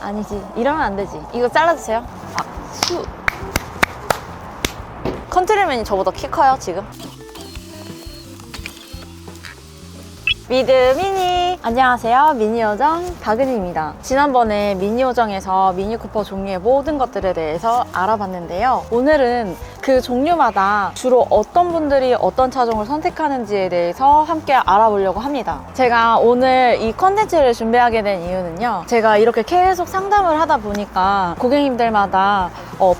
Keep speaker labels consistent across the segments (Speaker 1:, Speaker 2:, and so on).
Speaker 1: 아니지, 이러면 안 되지. 이거 잘라주세요. 아, 컨트리맨이 저보다 키 커요 지금. 미드미니! 안녕하세요, 미니요정 박은희입니다. 지난번에 미니요정에서 미니쿠퍼 종류의 모든 것들에 대해서 알아봤는데요. 오늘은 그 종류마다 주로 어떤 분들이 어떤 차종을 선택하는지에 대해서 함께 알아보려고 합니다. 제가 오늘 이 컨텐츠를 준비하게 된 이유는요, 제가 이렇게 계속 상담을 하다 보니까 고객님들마다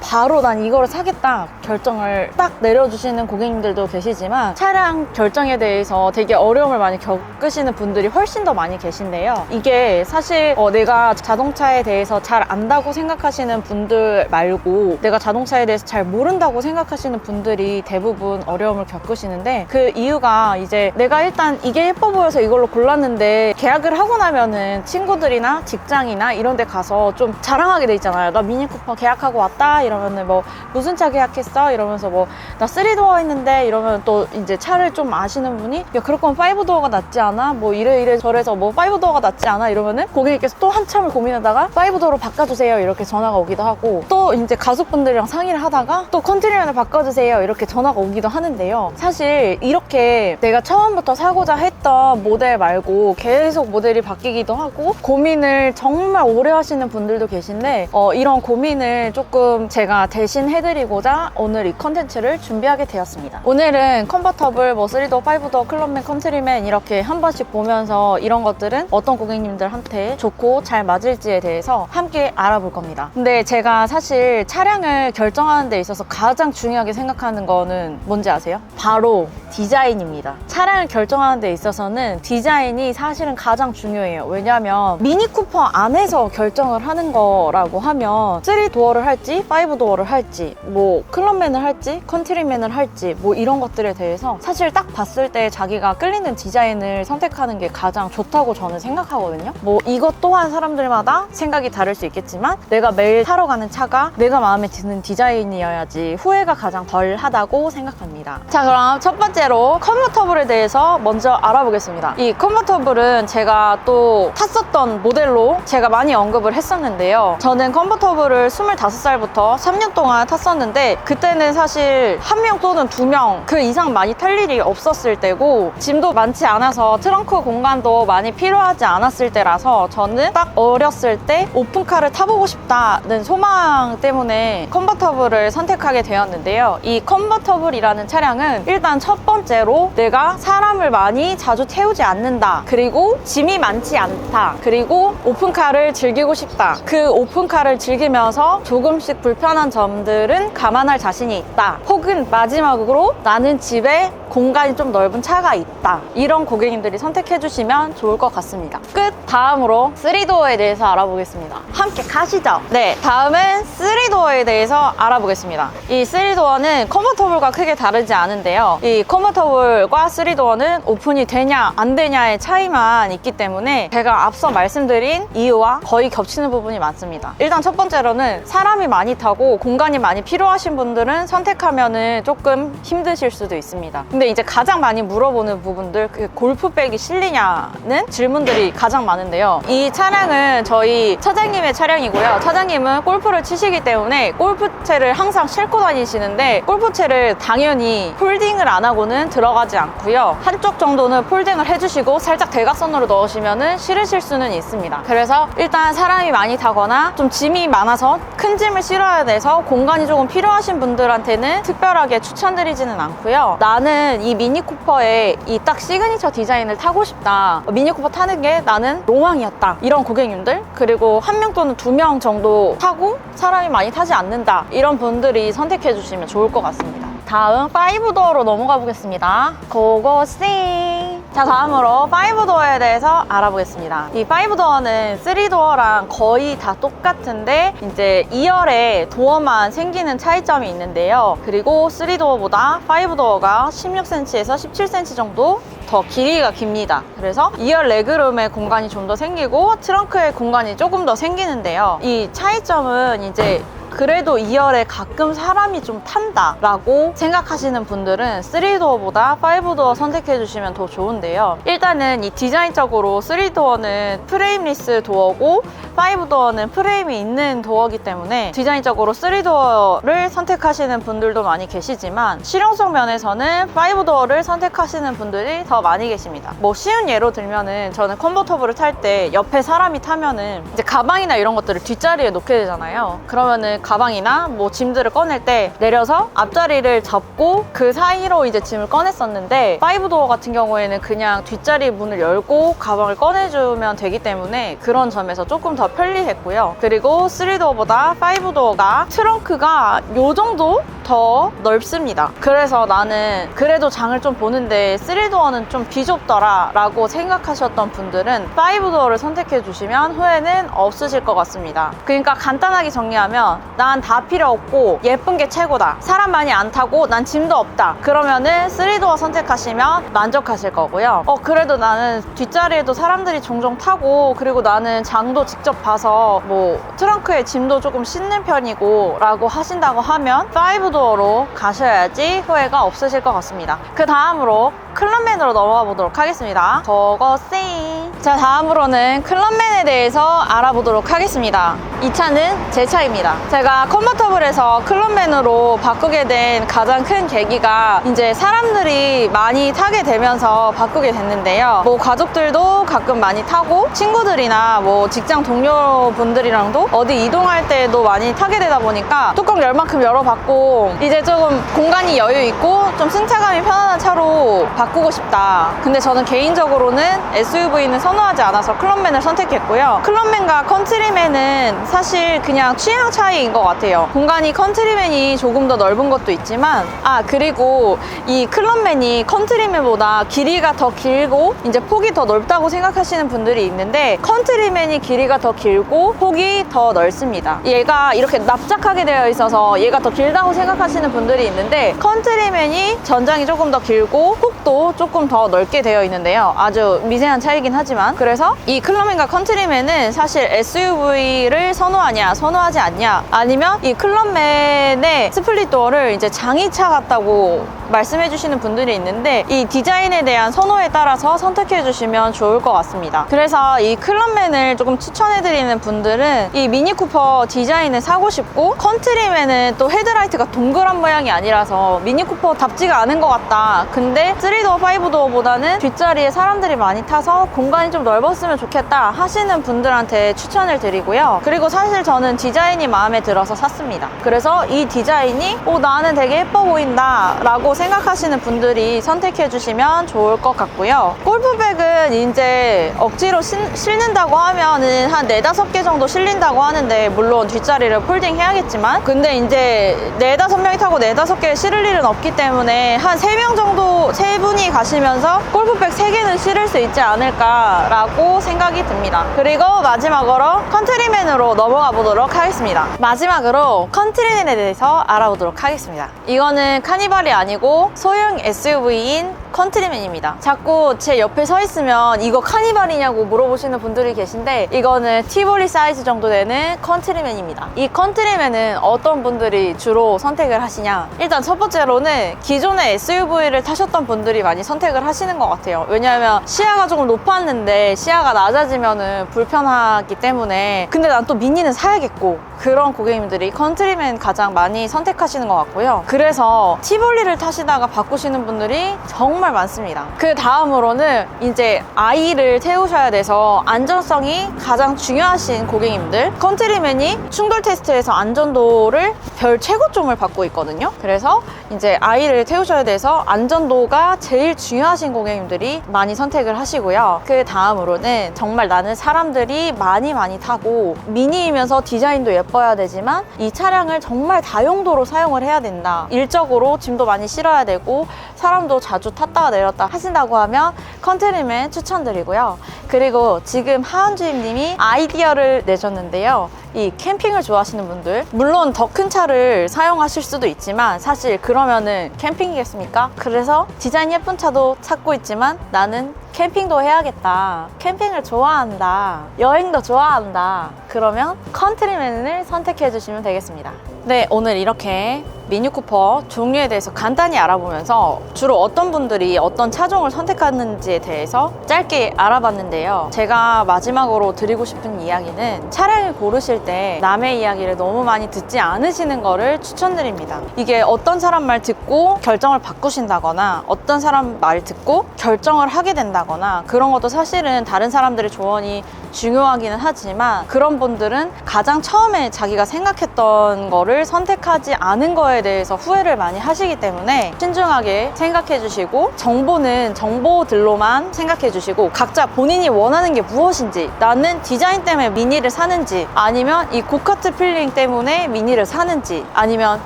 Speaker 1: 바로 난 이거를 사겠다 결정을 딱 내려주시는 고객님들도 계시지만, 차량 결정에 대해서 되게 어려움을 많이 겪으시는 분들이 훨씬 더 많이 계신데요. 이게 사실 내가 자동차에 대해서 잘 안다고 생각하시는 분들 말고 내가 자동차에 대해서 잘 모른다고 생각하시는 분들이 대부분 어려움을 겪으시는데, 그 이유가 이제 내가 일단 이게 예뻐 보여서 이걸로 골랐는데 계약을 하고 나면은 친구들이나 직장이나 이런 데 가서 좀 자랑하게 돼 있잖아요. 나 미니쿠퍼 계약하고 왔다 이러면은 뭐 무슨 차 계약했어? 이러면서 뭐 나 3도어 있는데, 이러면 또 이제 차를 좀 아시는 분이 야 그럴 거면 5도어가 낫지 않아? 뭐 이래 저래서 뭐 5도어가 낫지 않아? 이러면은 고객님께서 또 한참을 고민하다가 5도어로 바꿔주세요 이렇게 전화가 오기도 하고, 또 이제 가족분들이랑 상의를 하다가 또 컨트리맨을 바꿔주세요 이렇게 전화가 오기도 하는데요. 사실 이렇게 내가 처음부터 사고자 했던 모델 말고 계속 모델이 바뀌기도 하고 고민을 정말 오래 하시는 분들도 계신데, 이런 고민을 조금 제가 대신 해드리고자 오늘 이 컨텐츠를 준비하게 되었습니다. 오늘은 컨버터블, 뭐 3도어, 5도어, 클럽맨, 컨트리맨 이렇게 한 번씩 보면서 이런 것들은 어떤 고객님들한테 좋고 잘 맞을지에 대해서 함께 알아볼 겁니다. 근데 제가 사실 차량을 결정하는 데 있어서 가장 중요하게 생각하는 거는 뭔지 아세요? 바로 디자인입니다. 차량을 결정하는 데 있어서는 디자인이 사실은 가장 중요해요. 왜냐하면 미니쿠퍼 안에서 결정을 하는 거라고 하면 3도어를 할지 5도어를 할지 뭐 클럽맨을 할지 컨트리맨을 할지 뭐 이런 것들에 대해서 사실 딱 봤을 때 자기가 끌리는 디자인을 선택하는 게 가장 좋다고 저는 생각하거든요. 뭐 이것 또한 사람들마다 생각이 다를 수 있겠지만, 내가 매일 타러 가는 차가 내가 마음에 드는 디자인이어야지 후회가 가장 덜 하다고 생각합니다. 자, 그럼 첫 번째로 컨버터블에 대해서 먼저 알아보겠습니다. 이 컨버터블은 제가 또 탔었던 모델로 제가 많이 언급을 했었는데요. 저는 컨버터블을 25살부터 3년 동안 탔었는데, 그때는 사실 1명 또는 2명 그 이상 많이 탈 일이 없었을 때고 짐도 많지 않아서 트렁크 공간도 많이 필요하지 않았을 때라서, 저는 딱 어렸을 때 오픈카를 타보고 싶다는 소망 때문에 컨버터블을 선택하게 되었는데요. 이 컨버터블이라는 차량은 일단 첫 번째로 내가 사람을 많이 자주 태우지 않는다, 그리고 짐이 많지 않다, 그리고 오픈카를 즐기고 싶다, 그 오픈카를 즐기면서 조금씩 불편한 점들은 감안할 자신이 있다, 혹은 마지막으로 나는 집에 공간이 좀 넓은 차가 있다, 이런 고객님들이 선택해 주시면 좋을 것 같습니다. 끝! 다음으로 3도어에 대해서 알아보겠습니다. 함께 가시죠. 네, 다음은 3도어에 대해서 알아보겠습니다. 이 3도어는 컨버터블과 크게 다르지 않은데요. 이 컨버터블과 3도어는 오픈이 되냐 안 되냐의 차이만 있기 때문에 제가 앞서 말씀드린 이유와 거의 겹치는 부분이 많습니다. 일단 첫 번째로는 사람이 많이 타고 공간이 많이 필요하신 분들은 선택하면은 조금 힘드실 수도 있습니다. 근데 이제 가장 많이 물어보는 부분들, 그 골프백이 실리냐는 질문들이 가장 많은데요. 이 차량은 저희 차장님의 차량이고요. 차장님은 골프를 치시기 때문에 골프채를 항상 싣고 다니시는데, 골프채를 당연히 폴딩을 안 하고는 들어가지 않고요. 한쪽 정도는 폴딩을 해주시고 살짝 대각선으로 넣으시면은 실으실 수는 있습니다. 그래서 일단 사람이 많이 타거나 좀 짐이 많아서 큰 짐을 실어야 돼서 공간이 조금 필요하신 분들한테는 특별하게 추천드리지는 않고요. 나는 이 미니쿠퍼의 이 딱 시그니처 디자인을 타고 싶다, 미니쿠퍼 타는 게 나는 로망이었다, 이런 고객님들, 그리고 1명 또는 2명 정도 타고 사람이 많이 타지 않는다, 이런 분들이 선택해 주시면 좋을 것 같습니다. 다음 5도어로 넘어가 보겠습니다. 고고싱! 자, 다음으로 5도어에 대해서 알아보겠습니다. 이 5도어는 3도어랑 거의 다 똑같은데 이제 2열에 도어만 생기는 차이점이 있는데요. 그리고 3도어보다 5도어가 16cm에서 17cm 정도 더 길이가 깁니다. 그래서 2열 레그룸에 공간이 좀 더 생기고 트렁크에 공간이 조금 더 생기는데요. 이 차이점은 이제 그래도 2열에 가끔 사람이 좀 탄다 라고 생각하시는 분들은 3도어보다 5도어 선택해 주시면 더 좋은데요. 일단은 이 디자인적으로 3도어는 프레임리스 도어고 5도어는 프레임이 있는 도어이기 때문에 디자인적으로 3도어를 선택하시는 분들도 많이 계시지만 실용성 면에서는 5도어를 선택하시는 분들이 더 많이 계십니다. 뭐 쉬운 예로 들면은 저는 컨버터블을 탈 때 옆에 사람이 타면은 이제 가방이나 이런 것들을 뒷자리에 놓게 되잖아요. 그러면은 가방이나 뭐 짐들을 꺼낼 때 내려서 앞자리를 잡고 그 사이로 이제 짐을 꺼냈었는데 5도어 같은 경우에는 그냥 뒷자리 문을 열고 가방을 꺼내주면 되기 때문에 그런 점에서 조금 더 편리했고요. 그리고 3도어보다 5도어가 트렁크가 요 정도 더 넓습니다. 그래서 나는 그래도 장을 좀 보는데 3도어는 좀 비좁더라 라고 생각하셨던 분들은 5도어를 선택해 주시면 후회는 없으실 것 같습니다. 그러니까 간단하게 정리하면 난 다 필요 없고 예쁜 게 최고다, 사람 많이 안 타고 난 짐도 없다, 그러면은 3도어 선택하시면 만족하실 거고요. 그래도 나는 뒷자리에도 사람들이 종종 타고 그리고 나는 장도 직접 봐서 뭐 트렁크에 짐도 조금 싣는 편이고 라고 하신다고 하면 5도어로 가셔야지 후회가 없으실 것 같습니다. 그 다음으로 클럽맨으로 넘어가 보도록 하겠습니다. 저거세. 자, 다음으로는 클럽맨에 대해서 알아보도록 하겠습니다. 이 차는 제 차입니다. 제가 컨버터블에서 클럽맨으로 바꾸게 된 가장 큰 계기가 이제 사람들이 많이 타게 되면서 바꾸게 됐는데요. 뭐 가족들도 가끔 많이 타고 친구들이나 뭐 직장 동료분들이랑도 어디 이동할 때도 많이 타게 되다 보니까 뚜껑 열만큼 열어봤고 이제 조금 공간이 여유 있고 좀 승차감이 편안한 차로 바꾸고 싶다. 근데 저는 개인적으로는 SUV는 선호하지 않아서 클럽맨을 선택했고요. 클럽맨과 컨트리맨은 사실 그냥 취향 차이인 것 같아요. 공간이 컨트리맨이 조금 더 넓은 것도 있지만 그리고 이 클럽맨이 컨트리맨보다 길이가 더 길고 이제 폭이 더 넓다고 생각하시는 분들이 있는데 컨트리맨이 길이가 더 길고 폭이 더 넓습니다. 얘가 이렇게 납작하게 되어 있어서 얘가 더 길다고 생각하시는 분들이 있는데 컨트리맨이 전장이 조금 더 길고 폭도 조금 더 넓게 되어 있는데요. 아주 미세한 차이긴 하지만 그래서 이 클럽맨과 컨트리맨은 사실 SUV를 선호하냐 선호하지 않냐 아니면 이 클럽맨의 스플릿 도어를 이제 장이차 같다고 말씀해 주시는 분들이 있는데 이 디자인에 대한 선호에 따라서 선택해 주시면 좋을 것 같습니다. 그래서 이 클럽맨을 조금 추천해 드리는 분들은 이 미니 쿠퍼 디자인을 사고 싶고 컨트리맨은 또 헤드라이트가 동그란 모양이 아니라서 미니 쿠퍼답지가 않은 것 같다, 근데 3도어 5도어보다는 뒷자리에 사람들이 많이 타서 공간이 좀 넓었으면 좋겠다 하시는 분들한테 추천을 드리고요. 그리고 사실 저는 디자인이 마음에 들어서 샀습니다. 그래서 이 디자인이 나는 되게 예뻐 보인다 라고 생각하시는 분들이 선택해 주시면 좋을 것 같고요. 골프백은 이제 억지로 실는다고 하면은 한 4-5개 정도 실린다고 하는데 물론 뒷자리를 폴딩 해야겠지만 근데 이제 4-5명이 타고 4-5개 실을 일은 없기 때문에 한 3명 정도 3분이 가시면서 골프백 3개는 실을 수 있지 않을까 라고 생각이 듭니다. 그리고 마지막으로 컨트리맨으로 넘어가 보도록 하겠습니다. 마지막으로 컨트리맨에 대해서 알아보도록 하겠습니다. 이거는 카니발이 아니고 소형 SUV인 컨트리맨입니다. 자꾸 제 옆에 서 있으면 이거 카니발이냐고 물어보시는 분들이 계신데 이거는 티볼리 사이즈 정도 되는 컨트리맨입니다. 이 컨트리맨은 어떤 분들이 주로 선택을 하시냐, 일단 첫 번째로는 기존의 SUV를 타셨던 분들이 많이 선택을 하시는 것 같아요. 왜냐하면 시야가 조금 높았는데 시야가 낮아지면 불편하기 때문에 근데 난 또 미니는 사야겠고 그런 고객님들이 컨트리맨 가장 많이 선택하시는 것 같고요. 그래서 티볼리를 타시다가 바꾸시는 분들이 정말 많습니다. 그 다음으로는 이제 아이를 태우셔야 돼서 안전성이 가장 중요하신 고객님들, 컨트리맨이 충돌 테스트에서 안전도를 별 최고점을 받고 있거든요. 그래서 이제 아이를 태우셔야 돼서 안전도가 제일 중요하신 고객님들이 많이 선택을 하시고요. 그 다음으로는 정말 나는 사람들이 많이 타고 미니이면서 디자인도 예뻐야 되지만 이 차량을 정말 다용도로 사용을 해야 된다, 일적으로 짐도 많이 실어야 되고 사람도 자주 탔다가 내렸다 하신다고 하면 컨트리맨 추천드리고요. 그리고 지금 하은주임님이 아이디어를 내셨는데요. 이 캠핑을 좋아하시는 분들, 물론 더 큰 차를 사용하실 수도 있지만 사실 그러면은 캠핑이겠습니까? 그래서 디자인 예쁜 차도 찾고 있지만 나는 캠핑도 해야겠다, 캠핑을 좋아한다, 여행도 좋아한다, 그러면 컨트리맨을 선택해 주시면 되겠습니다. 네, 오늘 이렇게 미니 쿠퍼 종류에 대해서 간단히 알아보면서 주로 어떤 분들이 어떤 차종을 선택하는지에 대해서 짧게 알아봤는데요. 제가 마지막으로 드리고 싶은 이야기는 차량을 고르실 때 남의 이야기를 너무 많이 듣지 않으시는 거를 추천드립니다. 이게 어떤 사람 말 듣고 결정을 바꾸신다거나 어떤 사람 말 듣고 결정을 하게 된다거나 그런 것도 사실은 다른 사람들의 조언이 중요하기는 하지만 그런 분들은 가장 처음에 자기가 생각했던 거를 선택하지 않은 거에 대해서 후회를 많이 하시기 때문에 신중하게 생각해 주시고 정보는 정보들로만 생각해 주시고 각자 본인이 원하는 게 무엇인지, 나는 디자인 때문에 미니를 사는지 아니면 이 고카트 필링 때문에 미니를 사는지 아니면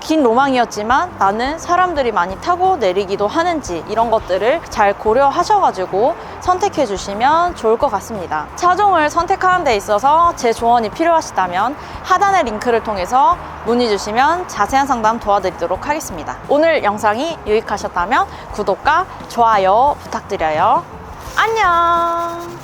Speaker 1: 긴 로망이었지만 나는 사람들이 많이 타고 내리기도 하는지 이런 것들을 잘 고려하셔가지고 선택해 주시면 좋을 것 같습니다. 차종을 선택하는 데 있어서 제 조언이 필요하시다면 하단의 링크를 통해서 문의 주시면 자세한 상담 도와드리도록 하겠습니다. 오늘 영상이 유익하셨다면 구독과 좋아요 부탁드려요. 안녕.